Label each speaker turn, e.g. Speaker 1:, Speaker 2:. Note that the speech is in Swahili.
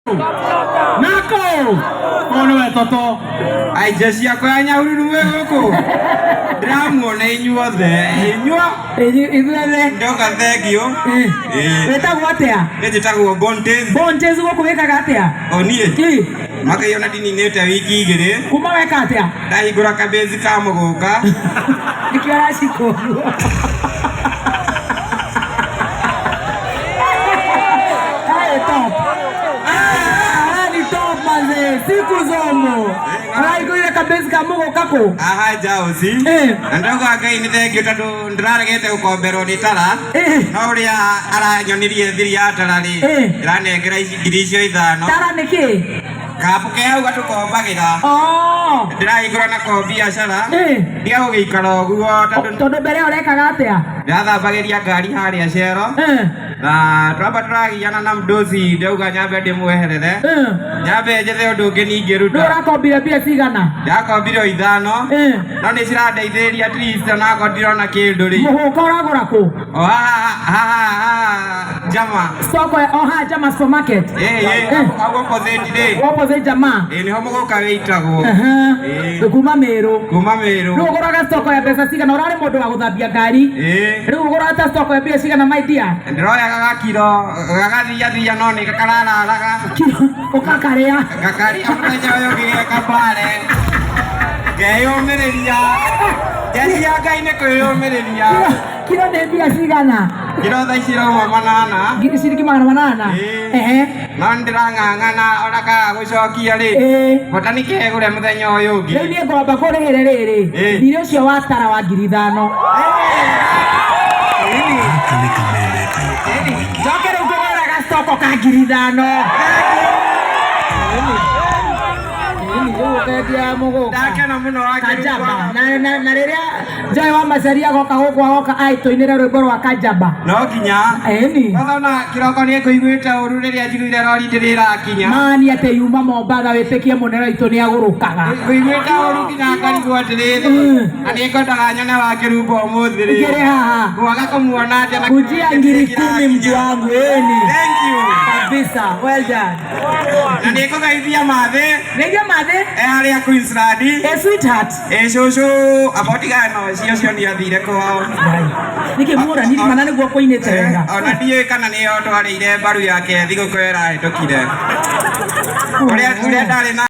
Speaker 1: Nako ono wetoto ai jeshi yako ya nyaururu wego dramuona inyuothe
Speaker 2: ithuothe
Speaker 1: ndoka thegio
Speaker 2: wetagwo atia
Speaker 1: njĩtagwo Bontes
Speaker 2: gũkũ wĩkaga atia
Speaker 1: onie makaiona ndininĩte wiki igĩrĩ
Speaker 2: kuma weka atia
Speaker 1: ndahingũra kabĩci ka mũgũka
Speaker 2: nĩkĩo aracikũrwo siku zomo araigũire kabĩci ka mũgũka kũ
Speaker 1: aha njaũci na ndoka Ngai nĩ thengio tondũ ndĩraregete gũkomberwo nĩ tara no ũrĩa aranyonirie thiri ya tara rĩ ĩranengera ngiri icio 5
Speaker 2: tara nĩkĩ
Speaker 1: kabu ke hau gatukombagĩra ndĩrahingũra nako biacara ndia gũgĩikara ũguo
Speaker 2: tondũ mbere ũrekaga atĩa
Speaker 1: ndathambagĩria ngari harĩa cero na twamba tũragiana na mdosi ndauga nyambe ndĩmweherere nyambe njethe ũndũ ũngĩ ningĩ ruta
Speaker 2: ndũrakombire mbia cigana
Speaker 1: ndakombire 5 no nĩ cirandeithĩrĩria at least onako ndirona kĩndũ rĩ
Speaker 2: mũhuko ũragũra kũ
Speaker 1: Jama
Speaker 2: soko Jama supermarket opposite Jama
Speaker 1: nĩho mũgũka wĩitagwo
Speaker 2: kuma Meru
Speaker 1: rĩu
Speaker 2: ũgũraga soko ya mbeca cigana ũrarĩ mũndũ wa gũthambia ngari rĩu ũgũraga soko ya mbia cigana my dear
Speaker 1: ndĩroyaga gakiro gagathiathia no nĩ karararaga
Speaker 2: ũkakarĩa
Speaker 1: gakaria mũthenya ũyũ ngĩgeka mbare ngeyũmĩrĩria jeshi ya Ngai nĩ kwĩyũmĩrĩria
Speaker 2: kiro nĩ mbia cigana
Speaker 1: kiro thaa ici irauma 8
Speaker 2: ciringi 800
Speaker 1: no ndĩrang'ang'ana ona kaga gũcokia rĩ bata nĩ kegũre mũthenya ũyũ ũngĩ
Speaker 2: rĩu niĩ ngomba kũrĩhĩre rĩrĩ thirĩ ũcio wa tara wa 5,000 njoke rĩu ngũgũra gacitoko ka 5,000
Speaker 1: ndakena mũno
Speaker 2: Kajaba na rĩrĩa Joy wa Macharia agoka gũkũ agoka aitũinĩre rwĩmbo rwa Kajaba
Speaker 1: no nginya ona kĩroko nĩ kũiguĩte ũru rĩrĩa njiguire rori ndĩrĩrakinya
Speaker 2: mani atĩ yuma Mombatha wĩtĩkie mũnene witũ nĩ agũrũkaga
Speaker 1: kũiguĩte ũru nginya ngarigwo atĩrĩrĩ na nĩ ngwendaga nyone wa Kĩrumba ũmũthĩ rĩ
Speaker 2: ngĩrĩ haha
Speaker 1: kwaga kũmuona atĩ
Speaker 2: kujia 10,000 mtu wangu
Speaker 1: thank you
Speaker 2: kabisa well done
Speaker 1: na nĩ kũgeithia mathĩ
Speaker 2: mathĩ
Speaker 1: harĩa Queensland
Speaker 2: sweetheart
Speaker 1: cũcũ abotigano cio nĩathire kwao
Speaker 2: nĩkĩ mũra nini mana nĩguo kũinĩte wega
Speaker 1: ona ndiũĩ kana nĩyo twarĩire mbaru yake thigũkũ ĩrahĩtũkire ũrĩa ndarĩ na